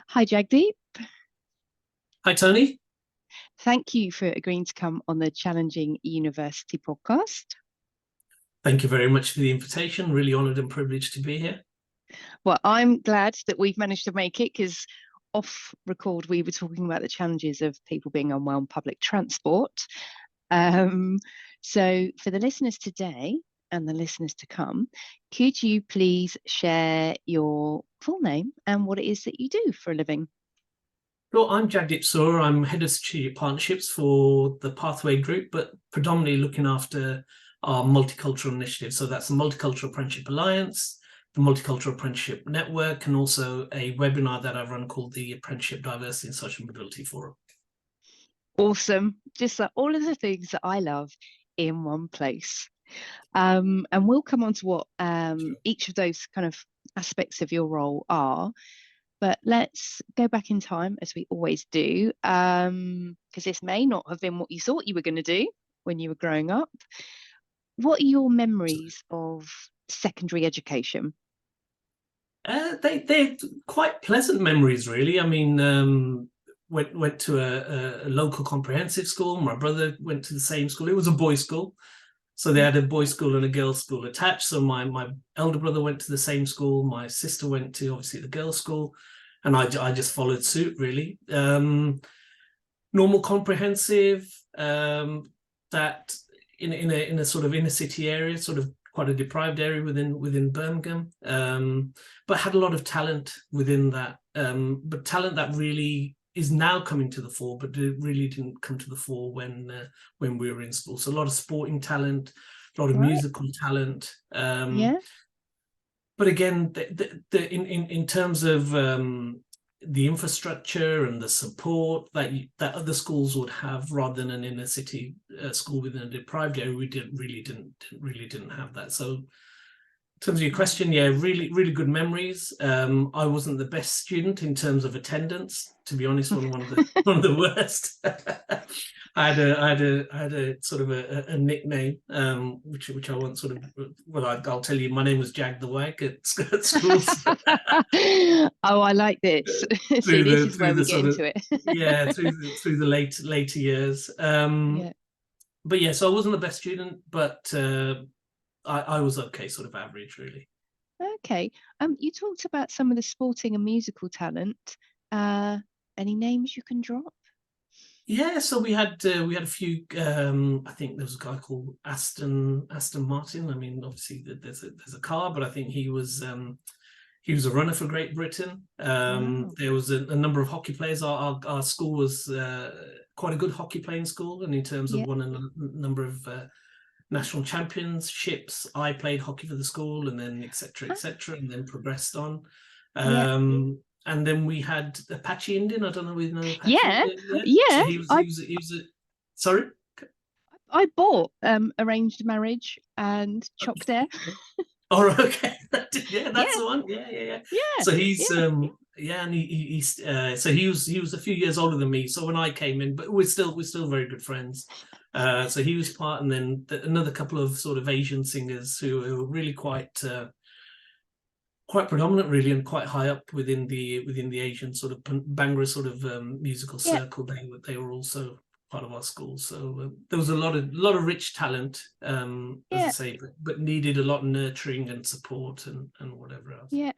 Hi, Jagdeep. Hi, Tony. Thank you for agreeing to come on the Challenging University podcast. Thank you very much for the invitation. Really honoured and privileged to be here. Well, I'm glad that we've managed to make it because off record we were talking about the challenges of people being on public transport. Um, so, for the listeners today and the listeners to come, could you please share your full name and what it is that you do for a living? Well, I'm Jagdeep Soor. I'm Head of Strategic Partnerships for the Pathway Group, but predominantly looking after our multicultural initiative. So that's the Multicultural Apprenticeship Alliance, the Multicultural Apprenticeship Network, and also a webinar that I run called the Apprenticeship Diversity and Social Mobility Forum. Awesome. Just like all of the things that I love in one place. And we'll come on to what Sure. each of those kind of aspects of your role are. But let's go back in time as we always do, because this may not have been what you thought you were going to do when you were growing up. What are your memories of secondary education? They're quite pleasant memories, really. I mean, went to a local comprehensive school. My brother went to the same school. It was a boys' school. So they had a boys' school and a girls' school attached. So my elder brother went to the same school. My sister went to obviously the girls' school, and I just followed suit really. Normal comprehensive, that in a sort of inner city area, sort of quite a deprived area within Birmingham, but had a lot of talent within that. But talent that really is now coming to the fore, but it really didn't come to the fore when we were in school. So a lot of sporting talent, a lot of Right? musical talent. Yeah. But again, in terms of the infrastructure and the support that other schools would have, rather than an inner city school within a deprived area, we didn't have that. So in terms of your question, yeah, really good memories. I wasn't the best student in terms of attendance, to be honest. One of the worst. I had a sort of a nickname, which I once sort of, well, I'll tell you, my name was Jag the Wag at schools. Oh, I like this. See, through this the is where through we the get sort of into it. yeah through the later years. Yeah. But yeah, so I wasn't the best student, but I was okay, sort of average, really. Okay. You talked about some of the sporting and musical talent. Uh, any names you can drop? Yeah, so we had a few. I think there was a guy called Aston Martin. I mean, obviously there's a car, but I think he was a runner for Great Britain. Wow. There was a number of hockey players. Our school was quite a good hockey playing school, and in terms of Yeah. won a number of national championships. I played hockey for the school, and then Ah, etc., and then progressed on. yeah. And then we had Apache Indian. I don't know if you know Apache Yeah. Indian. Yeah. So Yeah. he was a sorry. I bought arranged marriage and chalk dare. Oh, okay. Yeah, Yeah. that's the one. Yeah. Yeah. So he's Yeah. yeah, and he's so he was a few years older than me. So when I came in, but we're still very good friends. So he was part, and then another couple of sort of Asian singers who were really quite predominant, really, and quite high up within the Asian sort of Bhangra sort of musical Yeah. circle. They were also part of our school. So there was a lot of rich talent, as I Yeah. say, but needed a lot of nurturing and support and whatever else. Yeah.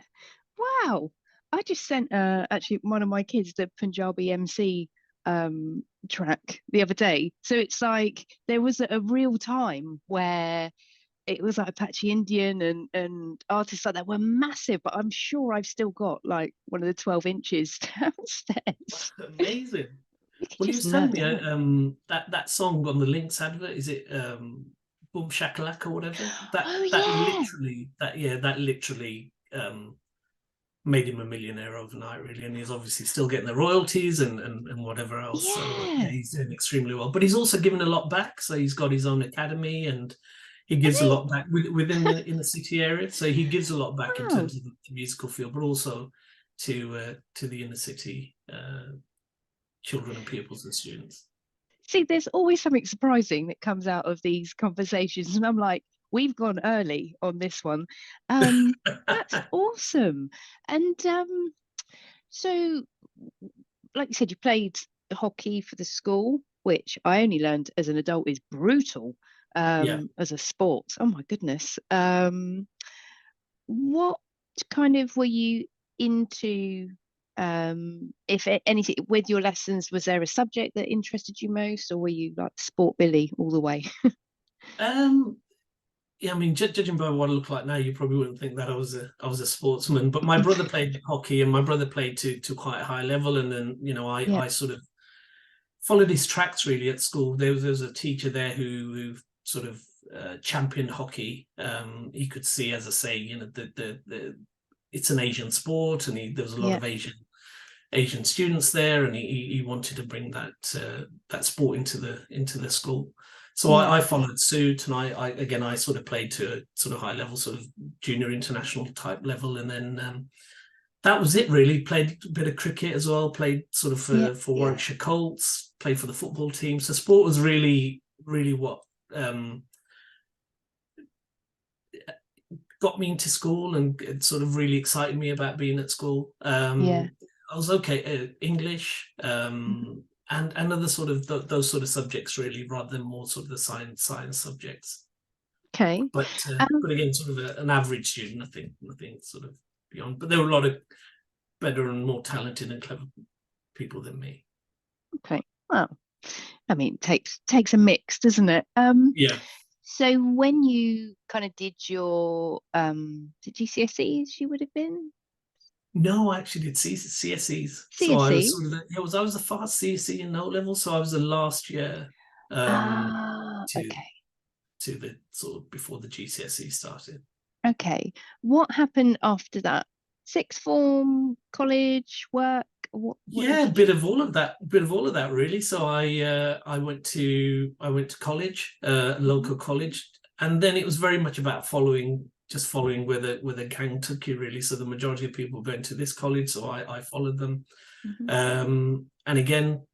Wow. I just sent actually one of my kids the Punjabi MC track the other day. So it's like there was a real time where it was like Apache Indian and artists like that were massive, but I'm sure I've still got like one of the 12 inches downstairs. That's amazing. You could Well, he just was telling nerd me out. that song on the Lynx advert, is it Boom Shakalaka or whatever? That Oh that yeah. literally that literally made him a millionaire overnight, really, and he's obviously still getting the royalties and whatever else. So yeah, Yeah. he's doing extremely well. But he's also given a lot back. So he's got his own academy, and he Is gives a he? lot back within the in the city area. So he gives a lot back in Wow. terms of the musical field, but also to the inner city children and pupils and students. See, there's always something surprising that comes out of these conversations, and I'm like, we've gone early on this one. That's awesome. And So, like you said, you played hockey for the school, which I only learned as an adult is brutal Yeah. as a sport. Oh my goodness. What kind of were you into, if anything, with your lessons? Was there a subject that interested you most, or were you like sport Billy all the way? Um, yeah, I mean, judging by what I look like now, you probably wouldn't think that I was a sportsman. But my brother played hockey, and my brother played to quite a high level. And then, Yeah, I sort of followed his tracks really at school. There was a teacher there who sort of championed hockey. He could see, as I say, the it's an Asian sport, and there was a lot yeah, of Asian students there, and he wanted to bring that sport into the school. So yeah, I followed suit, and I sort of played to a sort of high level, sort of junior international type level, and then that was it really. Played a bit of cricket as well. Played sort of yeah, for Warwickshire Colts. Played for the football team. So sport was really really what um, got me into school, and it sort of really excited me about being at school. yeah. I was okay at English, Mhm. and other sort of those sort of subjects really, rather than more sort of the science subjects. Okay. But again, sort of an average student, nothing sort of beyond. But there were a lot of better and more talented and clever people than me. Okay. Well, I mean, takes a mix, doesn't it? Yeah. So when you kind of did your the GCSEs, you would have been No, I actually did CSEs. So I was CSE. sort of I was the fast CSE in O level, so I was the last year Ah, to okay. the sort of before the GCSE started. Okay. What happened after that? Sixth form, college, work? What Yeah, did a you do? bit of all of that really. So I went to college, Mhm, local college, and then it was very much about following where the gang took you really. So the majority of people were going to this college, so I followed them. mhm, And again,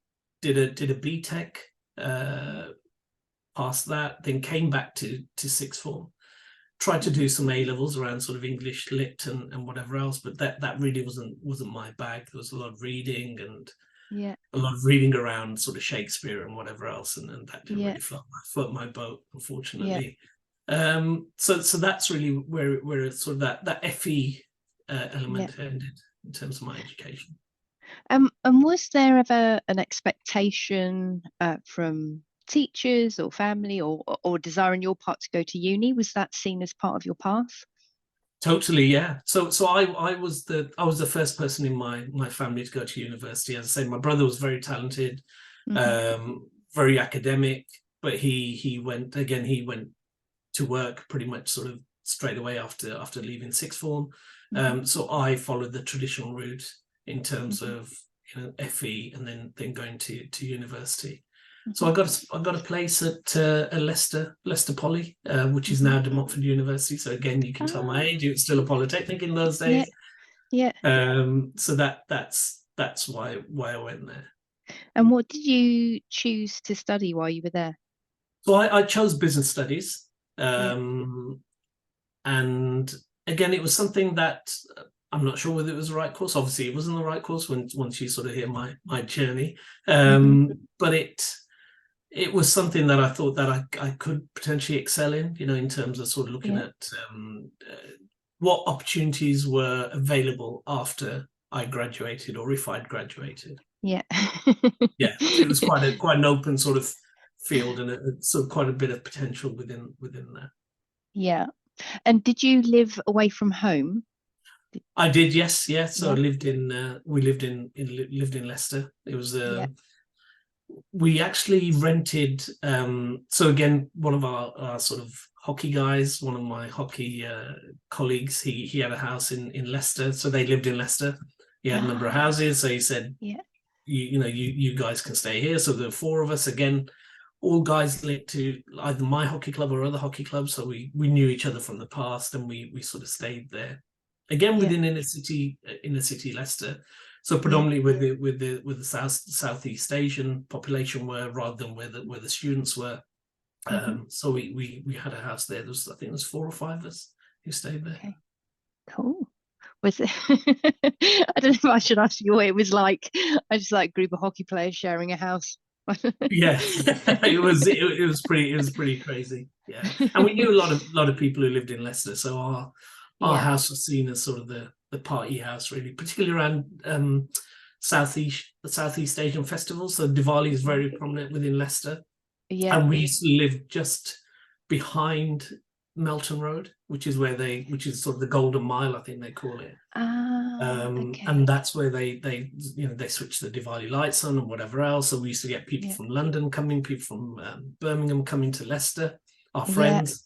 did a BTEC, mhm, passed that, then came back to sixth form. Tried to mhm. do some A levels around sort of English lit and whatever else, but that really wasn't my bag. There was a lot of reading and Yeah, a lot of reading around sort of Shakespeare and whatever else, and that didn't yeah, really float my boat, yeah, unfortunately. So that's really where sort of that FE yeah. element ended in terms of my education. And was there ever an expectation from teachers or family or desire on your part to go to uni? Was that seen as part of your path? Totally, yeah. So I was the first person in my family to go to university. As I say, my brother was very talented, Hmm. very academic, but he went to work pretty much sort of straight away after leaving sixth form. Hmm. So I followed the traditional route in terms Hmm. of FE, and then going to university. So Hmm. I got a place at Leicester Poly, which is Hmm. now De Montfort University. So again, you can tell my Ah, age. It was still a polytechnic in those yeah, days. yeah. So that's why I went there. And what did you choose to study while you were there? So I chose business studies, Yeah. um, and again, it was something that I'm not sure whether it was the right course. Obviously, it wasn't the right course once you sort of hear my journey, Hmm. but it was something that I thought that I could potentially excel in, in terms of sort of looking Yeah, at what opportunities were available after I graduated, or if I'd graduated. yeah. Yeah, it was quite an open sort of field, and sort of quite a bit of potential within that. Yeah. And did you live away from home? I did, yes, yeah. So I Yeah, lived we lived in Leicester. It was yeah. we actually rented. So again, one of our sort of hockey guys, one of my hockey colleagues, he had a house in Leicester, so they lived in Leicester. He had a number of Ah, houses, so he said, yeah. you guys can stay here. So there were four of us again, all guys linked to either my hockey club or other hockey clubs. So we knew each other from the past, and we sort of stayed there. Again, Yeah, within inner city Leicester. So yeah. predominantly with the Southeast Asian population were, rather than where the students were. Hmm. So we had a house there. I think there was four or five of us who stayed there. Okay, cool. Was it? I don't know if I should ask you what it was like. I just like a group of hockey players sharing a house. Yeah, it was pretty crazy. Yeah, and we knew a lot of people who lived in Leicester, so our Yeah, house was seen as sort of the party house, really, particularly around the Southeast Asian festivals. So Diwali is very prominent within Leicester, yeah. and we used to live just behind Melton Road, which is sort of the Golden Mile, I think they call it. Ah, And okay. that's where they they switch the Diwali lights on and whatever else. So we used to get people Yeah, from London coming, people from Birmingham coming to Leicester, our yeah, friends,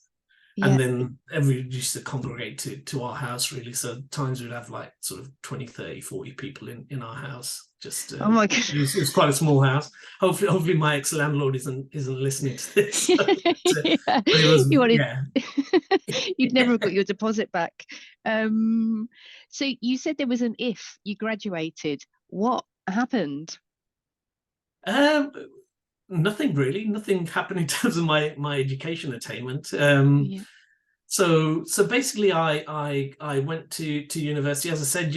and yeah. then everybody used to congregate to our house, really. So times we'd have like sort of 20, 30, 40 people in our house. Just Oh my God. it was quite a small house. Hopefully my ex-landlord isn't listening to this. Yeah. But it was, You wanted, yeah. you'd never have got your deposit back. Um, so you said there was an if you graduated. What happened? Um, Nothing really. Nothing happened in terms of my education attainment. Yeah. So basically, I went to university. As I said,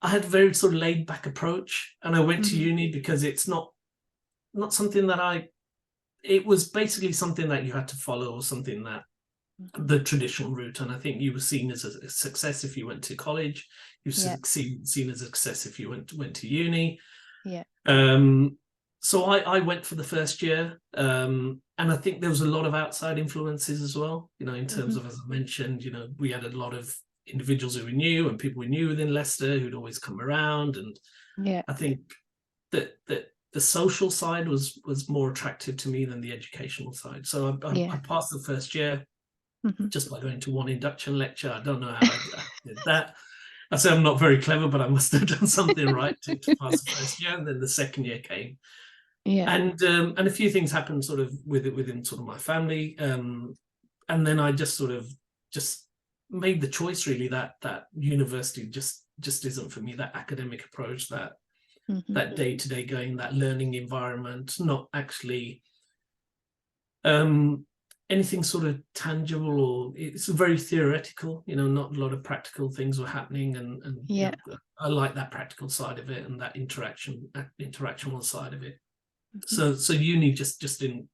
I had a very sort of laid back approach, and I went to Hmm. uni because it's not something that I. It was basically something that you had to follow, or something that Hmm. the traditional route. And I think you were seen as a success if you went to college. You Yeah. were seen as a success if you went to uni. Yeah. Um, so I went for the first year, and I think there was a lot of outside influences as well. In terms Hmm. of, as I mentioned, we had a lot of individuals who we knew and people we knew within Leicester who'd always come around, and Yeah. I think that the social side was more attractive to me than the educational side. So I Yeah. passed the first year Hmm. just by going to one induction lecture. I don't know how I did that. I say I'm not very clever, but I must have done something right to pass the first year. And then the second year came, Yeah. and a few things happened sort of within sort of my family, and then I just sort of just made the choice really that university just isn't for me. That academic approach, Hmm. that day to day going, that learning environment, not actually um, anything sort of tangible, or it's very theoretical. Not a lot of practical things were happening, and Yeah. I like that practical side of it and that interactional side of it. Hmm. So uni just didn't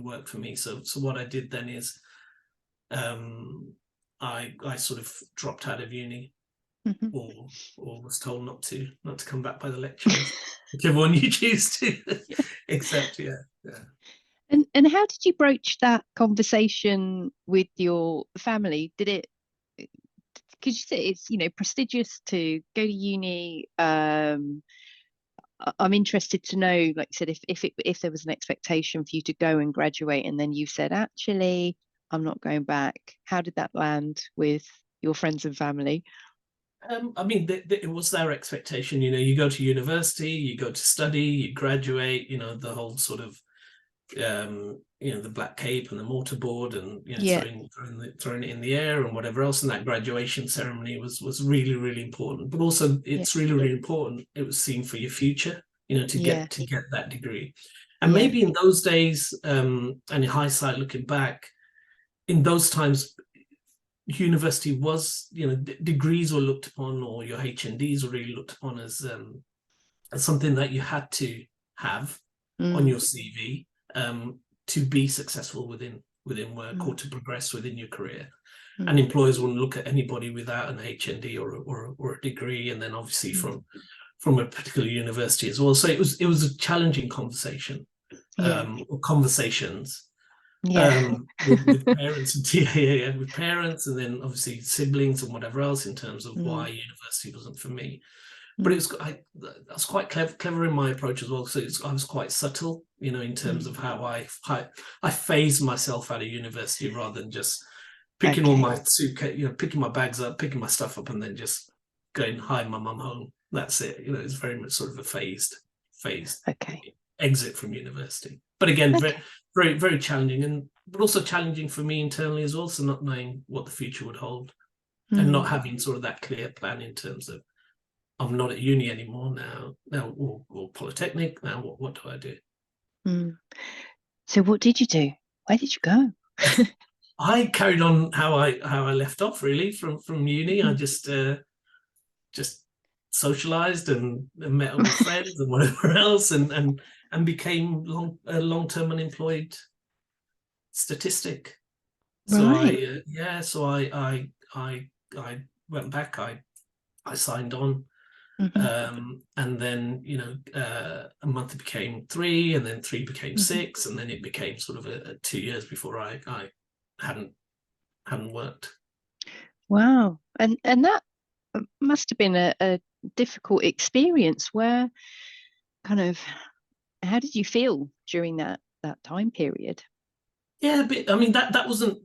work for me. So what I did then is um, I sort of dropped out of uni, Hmm. or was told not to come back by the lecturers, whichever one you choose to accept. Yeah, yeah. And how did you broach that conversation with your family? Did it, because you say it's, prestigious to go to uni. I'm interested to know, like you said, if there was an expectation for you to go and graduate, and then you said, actually, I'm not going back. How did that land with your friends and family? I mean, it was their expectation. You go to university, you go to study, you graduate. The whole sort of the black cape and the mortarboard, and Yeah, throwing it in the air and whatever else. And that graduation ceremony was really, really important. But also, yeah, it's really, really important. It was seen for your future. To yeah, get that degree. And yeah, maybe in those days, and in hindsight, looking back, in those times, university was, degrees were looked upon, or your HNDs were really looked upon as something that you had to have on mm, your CV, to be successful within work, or mm, to progress within your career. And mm, employers wouldn't look at anybody without an HND or a degree, and then obviously mm. from a particular university as well. So it was a challenging conversation, Yeah, or conversations, yeah, with parents and yeah, with parents, and then obviously siblings and whatever else, in terms of mm, why university wasn't for me. But mm, I was quite clever in my approach as well. So I was quite subtle, in terms mm. of how I phased myself out of university, rather than just picking all Okay, my suitcase, picking my bags up, picking my stuff up, and then just going, hi, my mum home. That's it. It's very much sort of a phased okay, exit from university. But again, very, okay. very, very challenging, but also challenging for me internally as well. So not knowing what the future would hold, and not Mm, having sort of that clear plan in terms of, I'm not at uni anymore now, or polytechnic. Now what do I do? mm. So what did you do? Where did you go? I carried on how I left off, really, from uni. I just socialized and met up with friends and whatever else, and became a long-term unemployed statistic. So Right. I went back. I signed on, Hmm. and then a month became 3, and then 3 became Hmm. 6, and then it became sort of a 2 years before I hadn't worked. Wow. And that must have been a difficult experience. Where kind of how did you feel during that time period? Yeah, but I mean that wasn't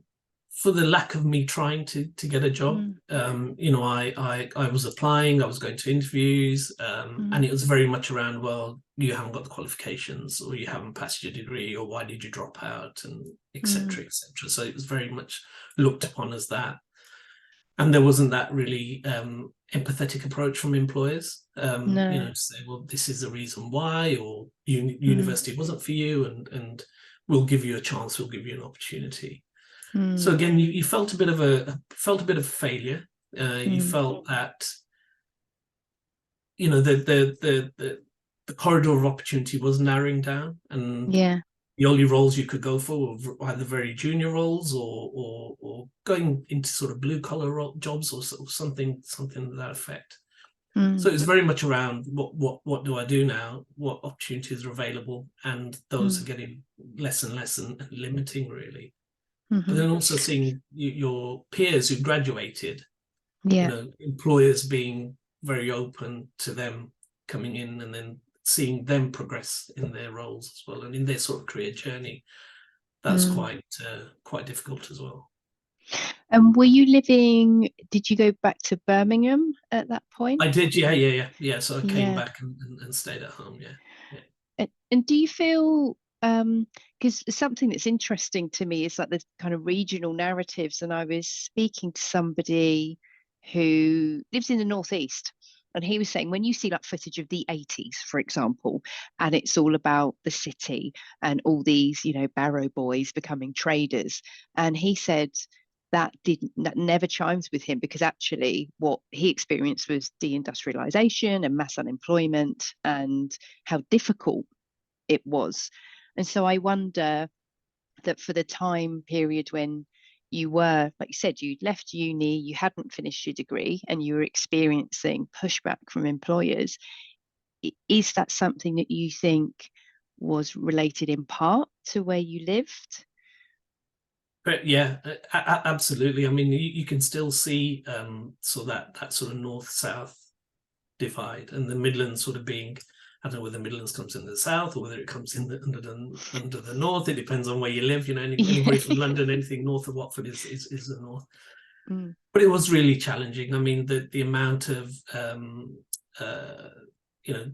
for the lack of me trying to get a job. Mm, I was applying, I was going to interviews, mm, and it was very much around, well, you haven't got the qualifications, or you haven't passed your degree, or why did you drop out, and mm, etc. etc. So it was very much looked upon as that, and there wasn't that really empathetic approach from employers. no. To say, well, this is the reason why, or Mm, university wasn't for you, and we'll give you a chance, we'll give you an opportunity. So mm, again, you felt a bit of a failure. You mm. felt that the corridor of opportunity was narrowing down, and Yeah. the only roles you could go for were either very junior roles, or going into sort of blue collar jobs, or something to that effect. So Mm, it's very much around what do I do now? What opportunities are available? And those are mm, getting less and less, and limiting, really. But hmm. then also seeing your peers who graduated, Yeah. employers being very open to them coming in, and then seeing them progress in their roles as well, and in their sort of career journey. That's Mm. quite difficult as well. And did you go back to Birmingham at that point? I did, yeah. So I came Yeah. back and stayed at home, yeah, yeah. And do you feel, because something that's interesting to me is like the kind of regional narratives, and I was speaking to somebody who lives in the Northeast, and he was saying when you see like footage of the 80s, for example, and it's all about the city and all these, barrow boys becoming traders, and he said that never chimes with him because actually what he experienced was deindustrialization and mass unemployment and how difficult it was. And so I wonder that for the time period when you were, like you said, you'd left uni, you hadn't finished your degree, and you were experiencing pushback from employers, is that something that you think was related in part to where you lived? But yeah, absolutely. I mean, you can still see so that sort of north south divide, and the Midlands sort of being, I don't know whether the Midlands comes in the south or whether it comes in under the north. It depends on where you live. Yeah. Anybody from London, anything north of Watford is the north. Mm, But it was really challenging. I mean, the amount of uh, you know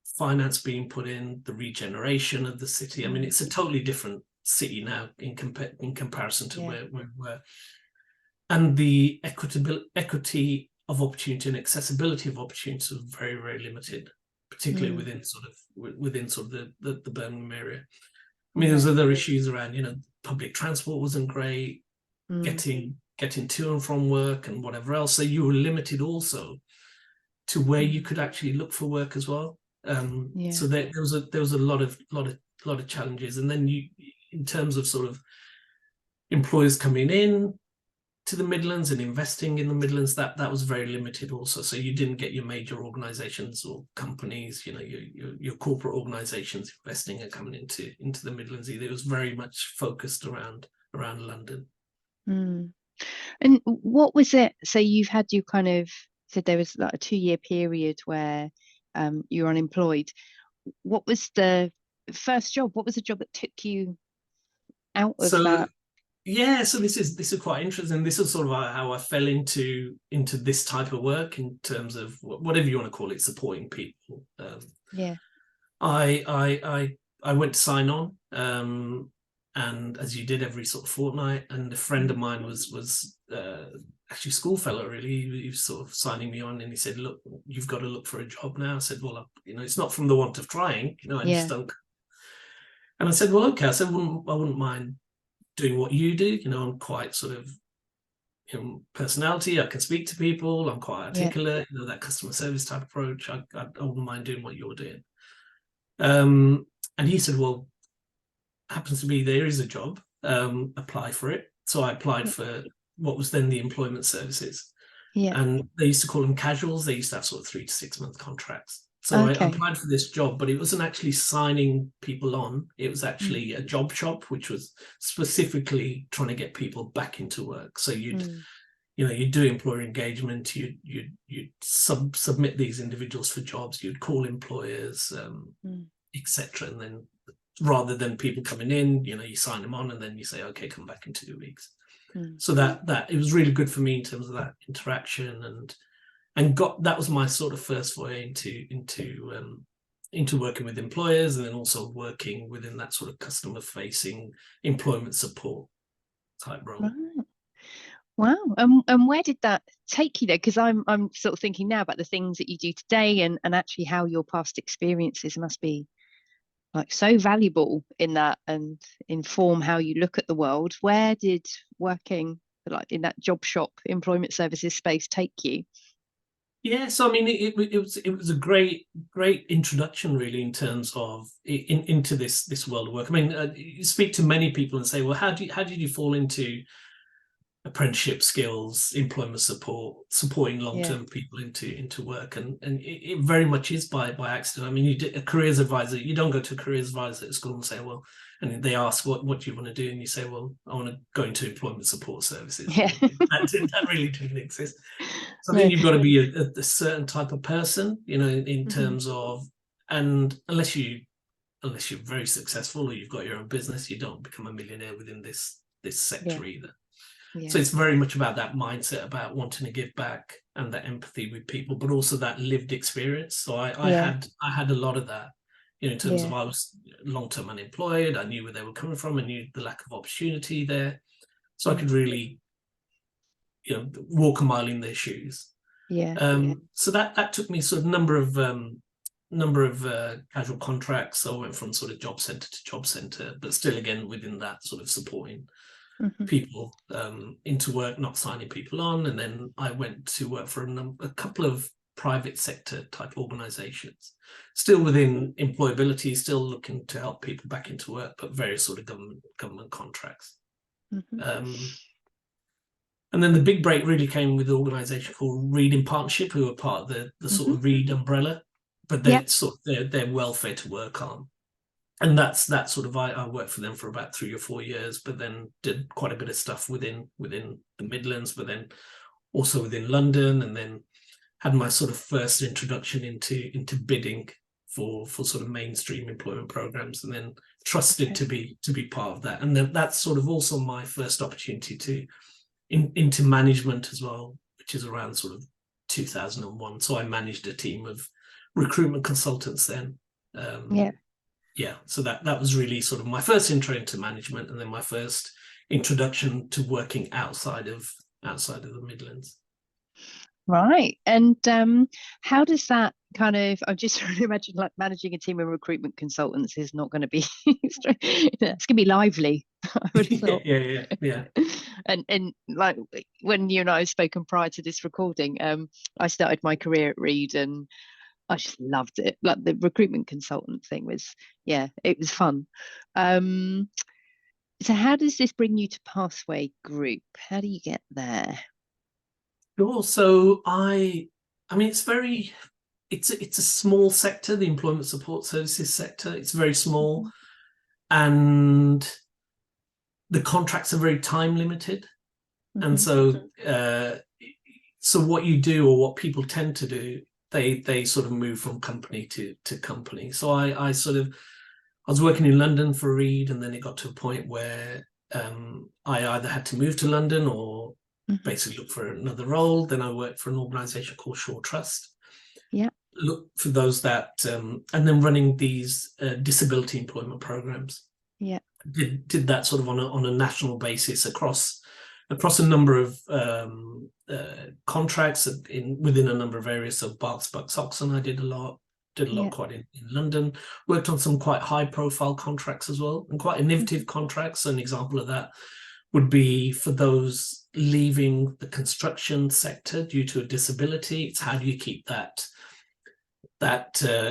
finance being put in, the regeneration of the city. I mean, mm, it's a totally different city now in comparison to yeah. where we were, and the equity of opportunity and accessibility of opportunities was very, very limited, particularly Mm, within sort of the Birmingham area. I mean, there's yeah. other issues around, public transport wasn't great, Mm, getting to and from work and whatever else. So you were limited also to where you mm, could actually look for work as well. yeah. So there was a lot of challenges, and then in terms of sort of employers coming in to the Midlands and investing in the Midlands, that was very limited also. So you didn't get your major organisations or companies, your corporate organisations investing and coming into the Midlands either. It was very much focused around London. Mm. And what was it? So you've had you kind of said there was like a 2-year period where you were unemployed. What was the first job? What was the job that took you out of So that? yeah, so this is quite interesting. This is sort of how I fell into this type of work, in terms of whatever you want to call it, supporting people. Yeah. I went to sign on, and as you did every sort of fortnight, and a friend of Mm. mine was actually school fellow, really. He was sort of signing me on, and he said, "Look, you've got to look for a job now." I said, "Well, it's not from the want of trying, I just Yeah. don't." And I said, "Well, okay." I said, "I wouldn't mind doing what you do. I'm quite sort of personality. I can speak to people. I'm quite articulate. That customer service type approach. I wouldn't mind doing what you're doing. And he said, well, happens to be there is a job. Apply for it. So I applied for what was then the employment services. Yeah. And they used to call them casuals. They used to have sort of 3 to 6 month contracts. So I applied for this job, but it wasn't actually signing people on. It was actually a job shop, which was specifically trying to get people back into work. So you'd do employer engagement, you'd submit these individuals for jobs, you'd call employers, etc. And then rather than people coming in, you sign them on and then you say, okay, come back in 2 weeks. So that it was really good for me in terms of that interaction, and that was my sort of first foray into working with employers, and then also working within that sort of customer facing employment support type role. Right. Wow. And where did that take you there? Because I'm sort of thinking now about the things that you do today, and actually how your past experiences must be like so valuable in that and inform how you look at the world. Where did working like in that job shop employment services space take you? Yeah, so I mean, it was a great introduction, really, in terms of into this world of work. I mean, you speak to many people and say, well, how did you fall into apprenticeship skills, employment support, supporting long-term people into work, and it very much is by accident. I mean, you did a careers advisor. You don't go to a careers advisor at school and say, well, and they ask what do you want to do, and you say, well, I want to go into employment support services. Yeah. that really didn't exist. So I think you've got to be a certain type of person, in terms of, and unless you're very successful or you've got your own business, you don't become a millionaire within this sector either. Yeah. So it's very much about that mindset, about wanting to give back and that empathy with people, but also that lived experience. So I had a lot of that, in terms of I was long-term unemployed. I knew where they were coming from. I knew the lack of opportunity there. So I could really, walk a mile in their shoes. So that took me sort of number of casual contracts. So I went from sort of job centre to job centre, but still again within that sort of supporting people into work, not signing people on. And then I went to work for a couple of private sector type organisations, still within employability, still looking to help people back into work, but various sort of government contracts. And then the big break really came with an organisation called Reed in Partnership, who are part of the sort of Reed umbrella, but they're sort of their welfare to work arm. And that's sort of, I worked for them for about 3 or 4 years, but then did quite a bit of stuff within the Midlands, but then also within London, and then had my sort of first introduction into bidding for sort of mainstream employment programs, and then trusted to be part of that. And then that's sort of also my first opportunity into management as well, which is around sort of 2001. So I managed a team of recruitment consultants then. So that was really sort of my first intro into management, and then my first introduction to working outside of the Midlands. Right. And how does that kind of, I'm just trying to imagine like managing a team of recruitment consultants is not going to be, it's going to be lively, I would have thought. Yeah. And like when you and I have spoken prior to this recording, I started my career at Reed and I just loved it. Like the recruitment consultant thing was, it was fun. So how does this bring you to Pathway Group? How do you get there? Sure. So I mean, it's a small sector, the employment support services sector. It's very small, and the contracts are very time limited. And so what you do, or what people tend to do, they sort of move from company to company. So I was working in London for Reed, and then it got to a point where I either had to move to London or basically look for another role. Then I worked for an organisation called Shaw Trust. Look for those that, and then running these disability employment programs. Did that sort of on a national basis across a number of contracts within a number of areas. So Berks, Bucks, Oxon, I did a lot. did a lot Yeah. quite in London, worked on some quite high profile contracts as well, and quite innovative contracts. An example of that would be for those leaving the construction sector due to a disability. It's how do you keep that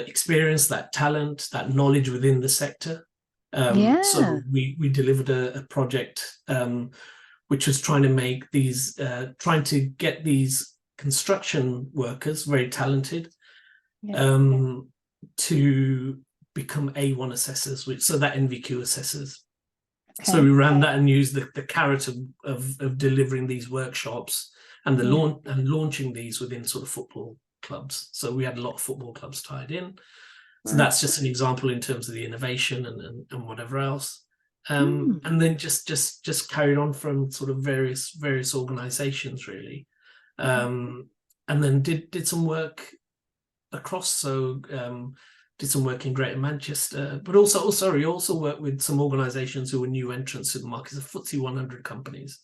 experience, that talent, that knowledge within the sector. So we delivered a project which was trying to get these construction workers, very talented, to become A1 assessors, so that NVQ assessors. Okay. So we ran that and used the carrot of delivering these workshops and launching these within sort of football clubs. So we had a lot of football clubs tied in. So that's just an example in terms of the innovation and whatever else. And then just carried on from sort of various organizations really. And then did some work across, so did some work in Greater Manchester, but also worked with some organizations who were new entrants to the market, the FTSE 100 companies,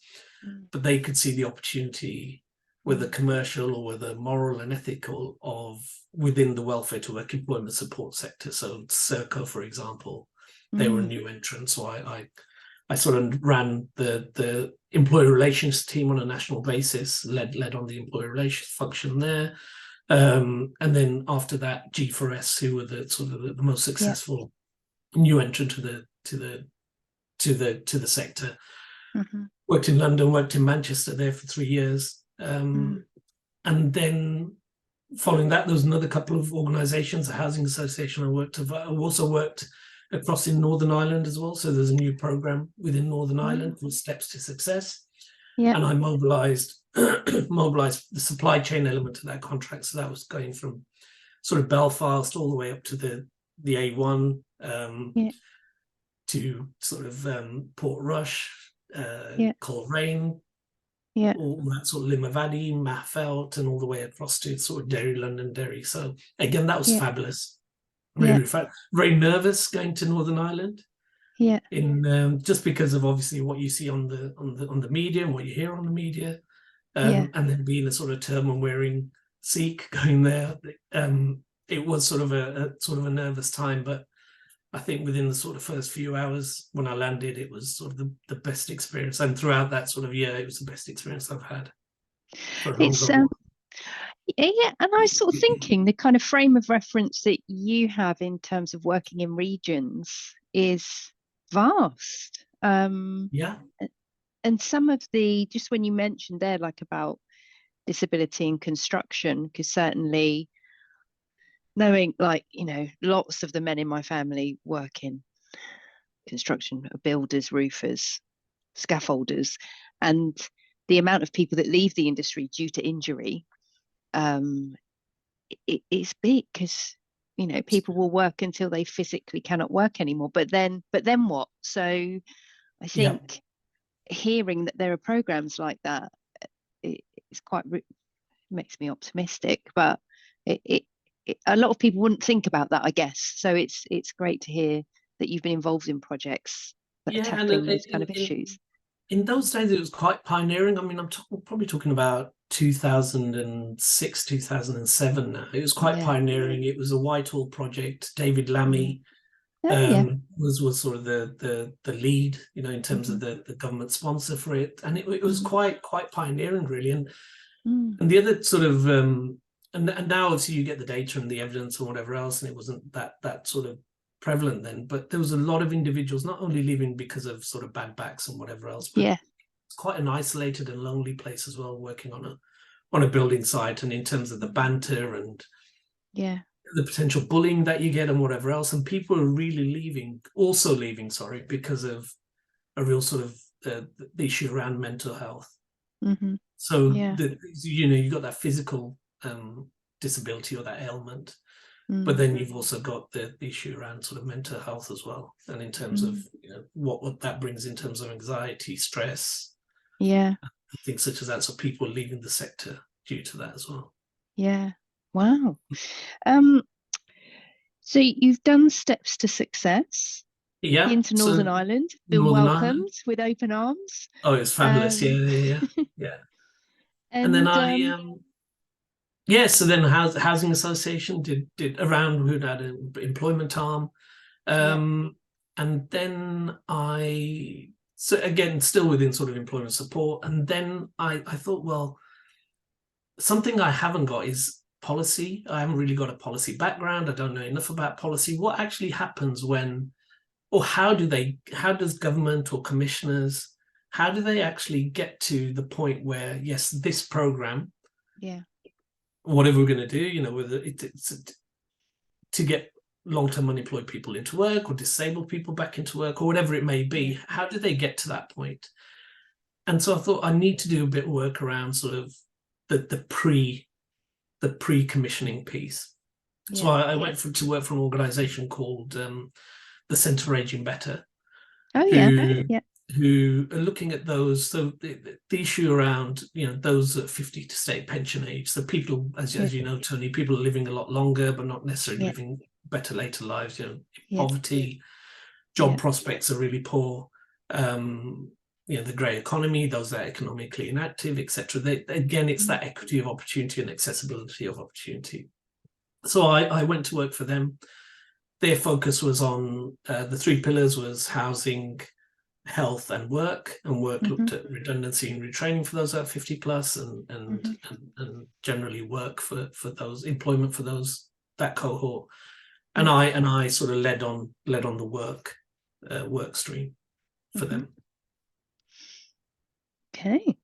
but they could see the opportunity, whether commercial or whether moral and ethical, of within the welfare to work employment support sector. So Serco, for example, they were a new entrant. So I sort of ran the employee relations team on a national basis, led on the employee relations function there. And then after that, G4S, who were the sort of the most successful new entrant to the sector. Worked in London, worked in Manchester there for 3 years. And then following that, there was another couple of organisations, a housing association I also worked across in Northern Ireland as well. So there's a new programme within Northern Ireland called Steps to Success. And I mobilised the supply chain element of that contract. So that was going from sort of Belfast all the way up to the A1 to sort of Portrush, Coleraine, all that sort of Limavady, Maffelt, and all the way across to sort of Derry, London, Derry. So again, that was fabulous. Really, very nervous going to Northern Ireland. In just because of obviously what you see on the media and what you hear on the media, and then being a sort of turban wearing Sikh going there, it was sort of a nervous time. But I think within the sort of first few hours when I landed, it was sort of the best experience, and throughout that sort of year, it was the best experience I've had for a long time. And I was sort of thinking the kind of frame of reference that you have in terms of working in regions is vast. And some of just when you mentioned there, like about disability in construction, because certainly knowing, like, lots of the men in my family work in construction, builders, roofers, scaffolders, and the amount of people that leave the industry due to injury, it's big, because people will work until they physically cannot work anymore, but then what? So I think hearing that there are programs like that, it's quite makes me optimistic, but a lot of people wouldn't think about that, I guess. So it's great to hear that you've been involved in projects that are tackling those kind of issues. In those days, it was quite pioneering. I mean, I'm probably talking about 2006, 2007 now. It was quite pioneering. It was a Whitehall project. David Lammy was sort of the lead, in terms of the government sponsor for it. And it was quite pioneering, really. And the other sort of, and now obviously you get the data and the evidence and whatever else, and it wasn't that sort of prevalent then, but there was a lot of individuals not only leaving because of sort of bad backs and whatever else, but it's quite an isolated and lonely place as well, working on a building site, and in terms of the banter and the potential bullying that you get and whatever else, and people are really leaving because of a real sort of the issue around mental health. So you've got that physical disability or that ailment, but then you've also got the issue around sort of mental health as well, and in terms of what that brings in terms of anxiety, stress, things such as that. So people are leaving the sector due to that as well. Wow. So you've done Steps to Success into Northern Ireland, been welcomed with open arms. Oh, it's fabulous. Yeah. And then yeah, so then housing association did around, who had an employment arm. And then so again, still within sort of employment support. And then I thought, well, something I haven't got is policy. I haven't really got a policy background. I don't know enough about policy. What actually happens when, or how does government or commissioners, how do they actually get to the point where, yes, this program, whatever we're going to do, whether it's to get long-term unemployed people into work or disabled people back into work or whatever it may be, how do they get to that point? And so I thought I need to do a bit of work around sort of the pre-commissioning piece. So I went to work for an organization called the Centre for Ageing Better, who are looking at those. So the issue around, those at 50 to state pension age. So people, as you know, Tony, people are living a lot longer, but not necessarily living better later lives. Poverty, job prospects are really poor. The grey economy, those that are economically inactive, etc. Again, it's that equity of opportunity and accessibility of opportunity. So I went to work for them. Their focus was on the three pillars: was housing, health, and work. And work looked at redundancy and retraining for those at 50 plus, and generally work for those, employment for that cohort. And I sort of led on the work stream for them. Okay.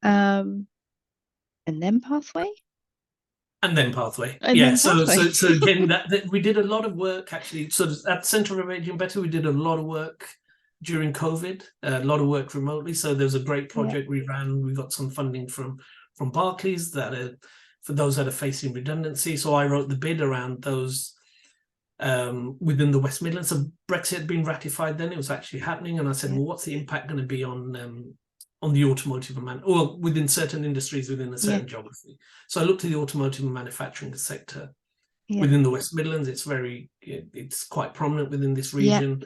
And then pathway. So again, that we did a lot of work actually. So at Centre for Ageing Better, we did a lot of work during COVID, a lot of work remotely. So there's a great project we ran. We got some funding from Barclays for those that are facing redundancy. So I wrote the bid around those within the West Midlands. So Brexit had been ratified then; it was actually happening, and I said, well, what's the impact going to be on the automotive or within certain industries within a certain geography? So I looked at the automotive and manufacturing sector within the West Midlands. It's quite prominent within this region.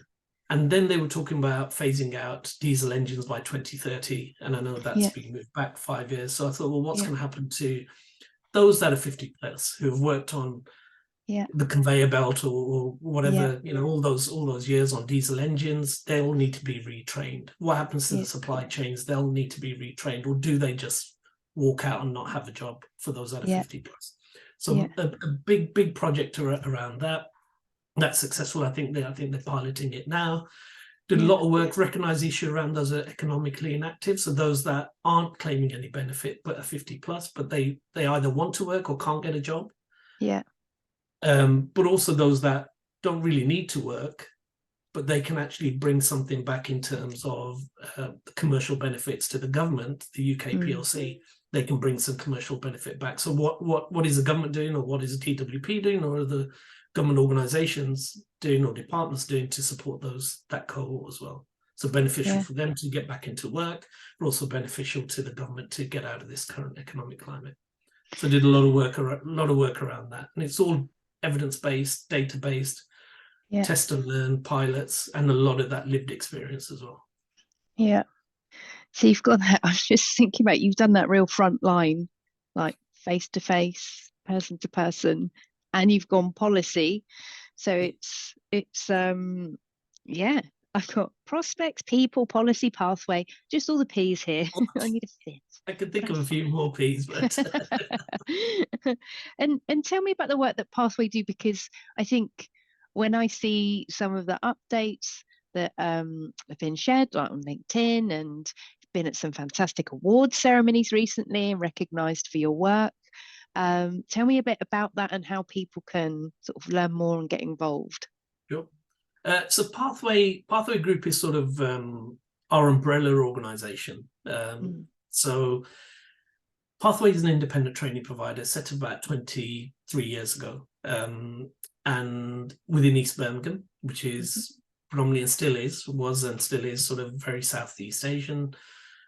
And then they were talking about phasing out diesel engines by 2030. And I know that's been moved back 5 years. So I thought, well, what's going to happen to those that are 50 plus who have worked on the conveyor belt or whatever, all those years on diesel engines? They all need to be retrained. What happens to the supply chains? They'll need to be retrained, or do they just walk out and not have a job for those that are 50 plus? So a big project around that. That's successful. I think they're piloting it now. Did a lot of work, recognise the issue around those that are economically inactive. So those that aren't claiming any benefit but are 50 plus, but they either want to work or can't get a job. But also those that don't really need to work, but they can actually bring something back in terms of commercial benefits to the government, the UK PLC. They can bring some commercial benefit back. So what is the government doing, or what is the TWP doing, or are the government organisations doing, or departments doing, to support that cohort as well? So beneficial for them to get back into work, but also beneficial to the government to get out of this current economic climate. So I did a lot of work around that, and it's all evidence-based, data-based, test and learn pilots, and a lot of that lived experience as well. So you've got that. I was just thinking about, you've done that real front line, like face to face, person to person, and you've gone policy. So it's I've got prospects, people, policy, pathway, just all the P's here. I need a fit. I could think of a few more P's, but and tell me about the work that Pathway do, because I think when I see some of the updates that have been shared, like on LinkedIn, and been at some fantastic award ceremonies recently and recognised for your work. Tell me a bit about that and how people can sort of learn more and get involved. Sure. So Pathway Group is sort of our umbrella organisation. So Pathway is an independent training provider set up about 23 years ago, and within East Birmingham, which is predominantly was and still is sort of very Southeast Asian,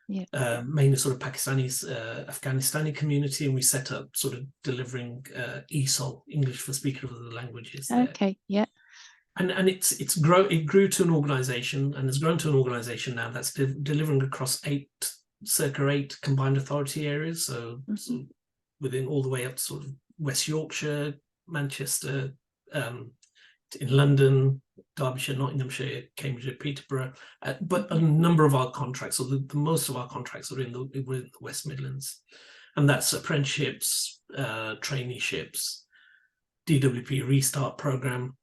mainly sort of Pakistanis, Afghanistani community, and we set up sort of delivering ESOL, English for Speakers of other languages. Okay, And it grew to an organisation, and has grown to an organisation now that's delivering across circa eight combined authority areas. So within all the way up to sort of West Yorkshire, Manchester, in London, Derbyshire, Nottinghamshire, Cambridgeshire, Peterborough, but a number of our contracts, or the most of our contracts, are in the West Midlands, and that's apprenticeships, traineeships, DWP Restart Programme,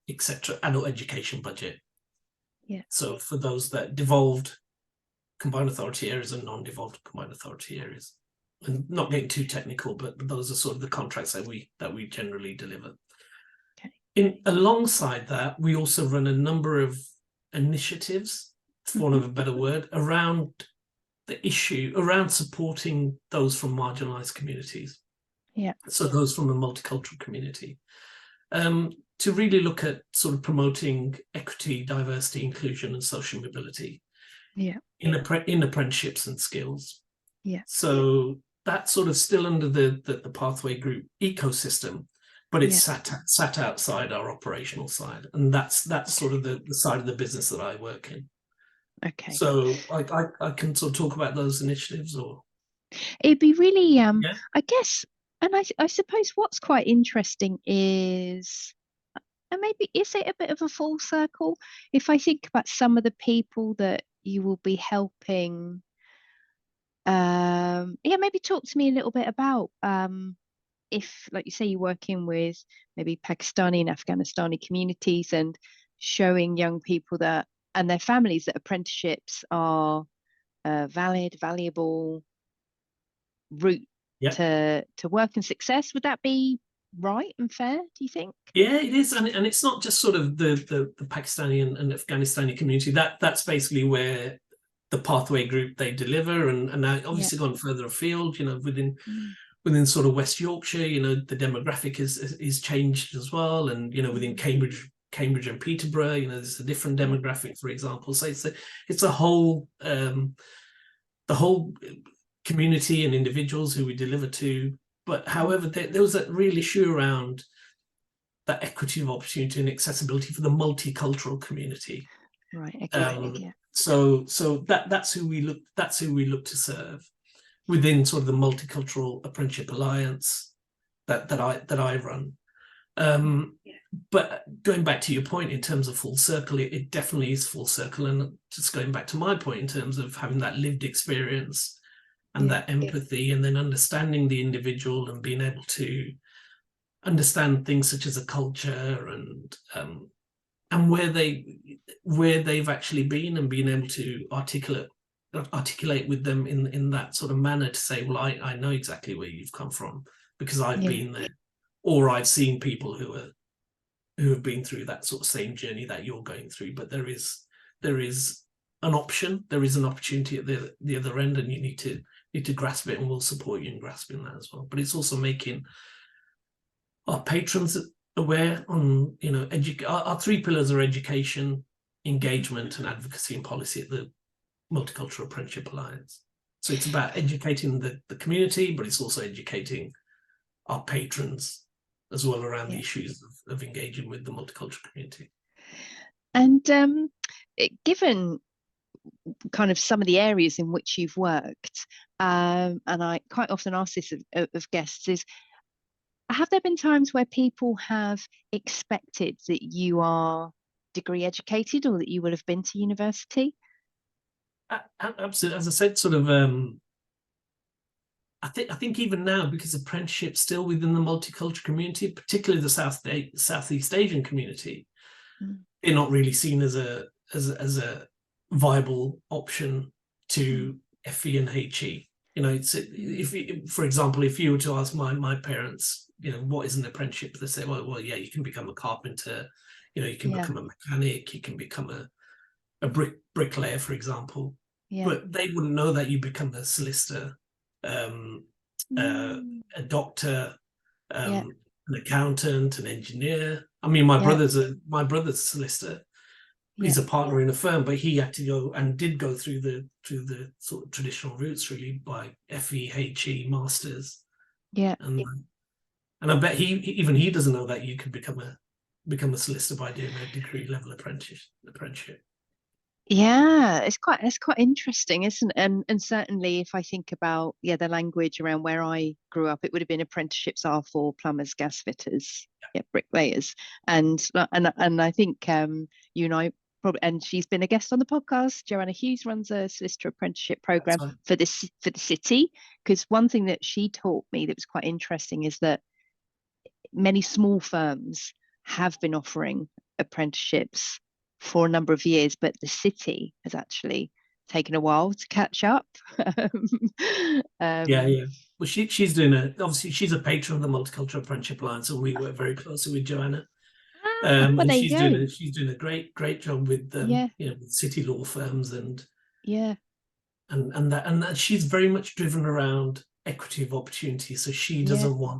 etc., adult education budget. Yeah. So for those that devolved combined authority areas and non-devolved combined authority areas, and not getting too technical, but those are sort of the contracts that we generally deliver. Alongside that, we also run a number of initiatives, for want of a better word, around the issue, around supporting those from marginalised communities. Yeah. So those from the multicultural community, to really look at sort of promoting equity, diversity, inclusion, and social mobility. Yeah. In apprenticeships and skills. Yeah. So that's sort of still under the Pathway Group ecosystem, but it's sat outside our operational side, and that's sort of the side of the business that I work in. Okay. So I can sort of talk about those initiatives, or it'd be really I guess, and I suppose what's quite interesting is, and maybe is it a bit of a full circle, if I think about some of the people that you will be helping. Maybe talk to me a little bit about if, like you say, you're working with maybe Pakistani and Afghanistani communities and showing young people that, and their families, that apprenticeships are a valid, valuable route to work and success. Would that be right and fair, do you think? Yeah, it is, and it's not just sort of the Pakistani and Afghanistani community. That's basically where the Pathway Group, they deliver, and now obviously gone further afield, within sort of West Yorkshire, the demographic is changed as well, and within Cambridge and Peterborough, there's a different demographic, for example. So it's a whole the whole community and individuals who we deliver to. But however, there was a real issue around that equity of opportunity and accessibility for the multicultural community. Right. Okay. So that's who we look to serve within sort of the Multicultural Apprenticeship Alliance that I run. But going back to your point in terms of full circle, it definitely is full circle. And just going back to my point in terms of having that lived experience and that empathy, and then understanding the individual and being able to understand things such as a culture and where they've actually been, and being able to articulate with them in that sort of manner to say, well, I know exactly where you've come from because I've been there, or I've seen people who have been through that sort of same journey that you're going through. But there is an option, there is an opportunity at the other end, and you need to grasp it, and we'll support you in grasping that as well. But it's also making our patrons aware on, our three pillars are education, engagement, and advocacy and policy at the Multicultural Apprenticeship Alliance. So it's about educating the community, but it's also educating our patrons as well around the issues of engaging with the multicultural community. And given kind of some of the areas in which you've worked, and I quite often ask this of guests, is have there been times where people have expected that you are degree educated, or that you will have been to university? Absolutely. As I said, sort of, I think even now, because apprenticeship's still within the multicultural community, particularly the Southeast Asian community, they're not really seen as a viable option to FE and HE. For example, if you were to ask my parents, what is an apprenticeship, they say, well, yeah, you can become a carpenter, you can become a mechanic, you can become a bricklayer, for example. But they wouldn't know that you become a solicitor, a doctor, an accountant, an engineer. I mean, my brother's a solicitor. He's a partner in a firm, but he had to go and did go through the sort of traditional routes, really, by FE, HE, masters. And I bet he doesn't know that you could become a solicitor by doing a degree level apprenticeship. Yeah, it's quite interesting, isn't it? And certainly if I think about the language around where I grew up, it would have been apprenticeships are for plumbers, gas fitters, bricklayers. And I think you and I probably, and she's been a guest on the podcast. Joanna Hughes runs a solicitor apprenticeship That's program right. for the city. Because one thing that she taught me that was quite interesting is that many small firms have been offering apprenticeships for a number of years, but the city has actually taken a while to catch up. Yeah, um, yeah. Well, she's doing obviously she's a patron of the Multicultural Apprenticeship Alliance, and we work very closely with Joanna. well, And there you go. she's doing a great job with Yeah, with city law firms yeah, and that she's very much driven around equity of opportunity. So yeah,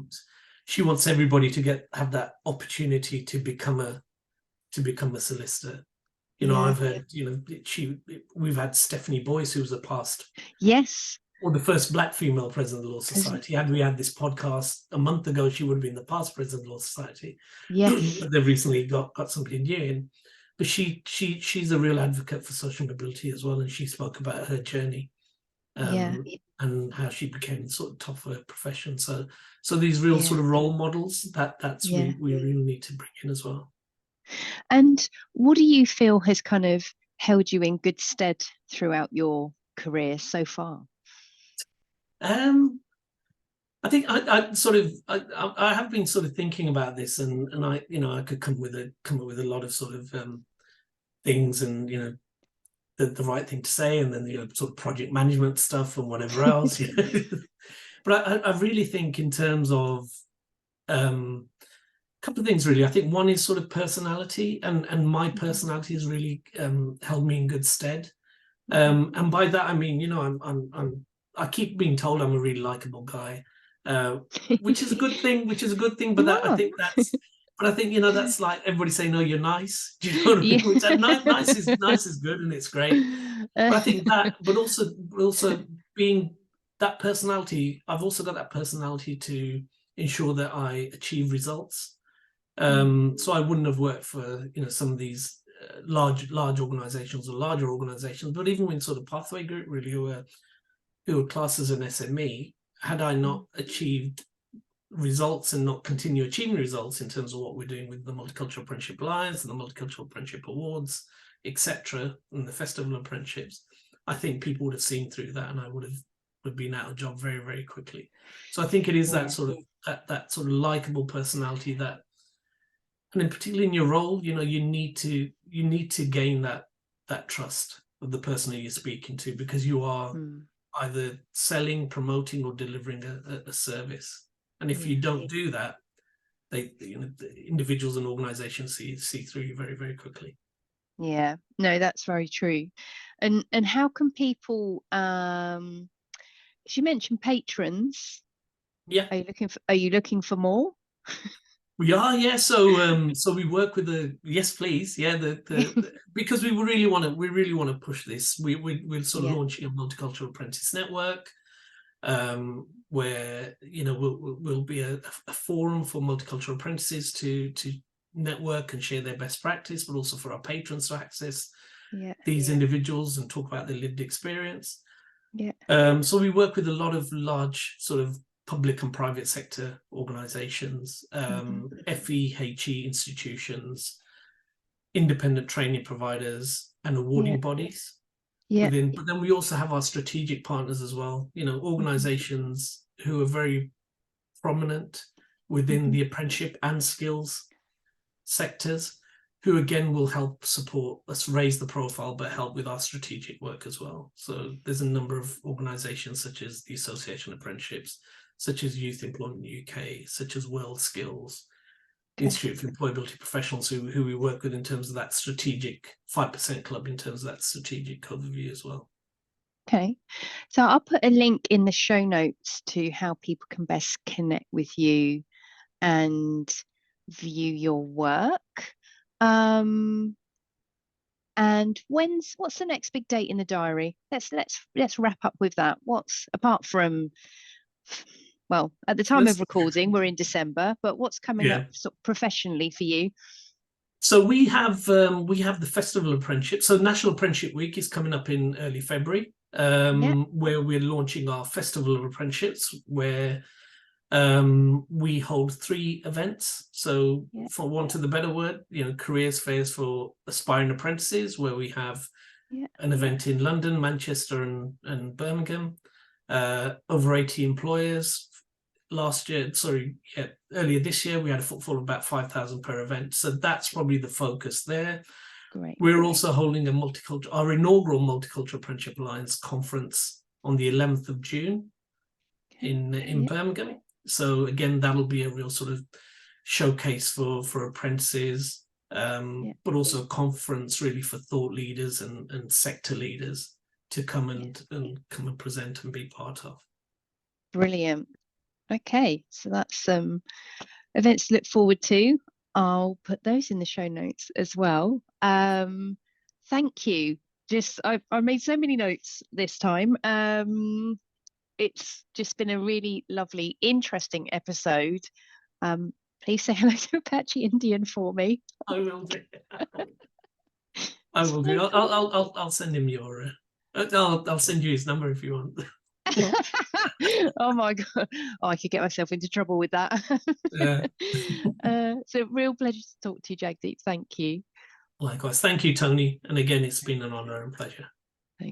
she wants everybody to have that opportunity to become a solicitor. yeah. I've heard, we've had Stephanie Boyce, who was a past Yes, or the first black female president of the Law present. Society. Had we had this podcast a month ago, she would have been the past president of the Law Society. Yes, They've recently got somebody new in, but she's a real advocate for social mobility as well, and she spoke about her journey yeah, and how she became sort of top of her profession. So these real yeah, sort of role models that's yeah. we really need to bring in as well. And what do you feel has kind of held you in good stead throughout your career so far? Um, I think I have been sort of thinking about this, and I could come up with a lot of sort of things, and the right thing to say, and then sort of project management stuff and whatever else. But I really think in terms of a couple of things really. I think one is sort of personality, and my personality has really held me in good stead. And by that I mean, I keep being told I'm a really likable guy, which is a good thing. Which is a good thing. But You that I are. think that's, but I think that's like everybody saying, "No, you're nice." Do you know what I Yeah. mean? Which nice is good and it's great. But I think that, but also being that personality, I've also got that personality to ensure that I achieve results. So I wouldn't have worked for some of these large organizations or larger organizations, but even in sort of Pathway Group, really, who were classed as an SME, had I not achieved results and not continue achieving results in terms of what we're doing with the Multicultural Apprenticeship Alliance and the Multicultural Apprenticeship Awards, etc., and the Festival of Apprenticeships, I think people would have seen through that, and I would have been out of job very, very quickly. So I think it is that Yeah. sort of that sort of likable personality that, and in particularly in your role, you need to gain that trust of the person who you're speaking to, because you are Mm, either selling, promoting, or delivering a service. And if you yeah. don't do that, the individuals and organizations see through you very, very quickly. Yeah. No, that's very true. And how can people she mentioned patrons. Yeah, Are you looking for more? we are. Yeah, so we work with the yes, please. Yeah, because we really want to push this. We're sort of Yeah. launching a multicultural apprentice network. Where we'll be a forum for multicultural apprentices to network and share their best practice, but also for our patrons to access Yeah. these individuals and talk about their lived experience. Yeah. So we work with a lot of large sort of public and private sector organizations, Hmm. FEHE institutions, independent training providers, and Yeah. awarding bodies Yeah. within. But then we also have our strategic partners as well, Hmm. organizations who are very prominent within Hmm. the apprenticeship and skills sectors, who again will help support us raise the profile, but help with our strategic work as well. So there's a number of organizations such as the Association of Apprenticeships, such as Youth Employment UK, such as World Skills, the Okay. Institute for Employability Professionals, who we work with in terms of that strategic 5% club, in terms of that strategic overview as well. Okay. So I'll put a link in the show notes to how people can best connect with you and view your work. Um, and what's the next big date in the diary? Let's wrap up with that. What's apart from, well, at the time of Christmas. recording, we're in December, but what's coming up Yeah. sort of professionally for you? So we have the Festival of Apprenticeship. So National Apprenticeship Week is coming up in early February, Yeah, where we're launching our Festival of Apprenticeships, where we hold 3 events. So, yeah, for want of the better word, careers fairs for aspiring apprentices, where we have yeah, an event in London, Manchester, and Birmingham. Over 80 employers. Earlier this year, we had a footfall of about 5,000 per event. So that's probably the focus there. great. We're also holding our inaugural Multicultural Apprenticeship Alliance conference on the 11th of June in Yeah, Birmingham. So again, that'll be a real sort of showcase for apprentices, yeah, but also a conference really for thought leaders and sector leaders to come and present and be part of. brilliant. Okay, so that's events to look forward to. I'll put those in the show notes as well. Thank you. I made so many notes this time. It's just been a really lovely, interesting episode. Please say hello to Apache Indian for me. I will do. I will do. I'll send him your. I'll send you his number if you want. Oh my God. Oh, I could get myself into trouble with that. Yeah. So real pleasure to talk to you, Jagdeep. Thank you. Likewise. Thank you, Tony. And again, it's been an honor and pleasure.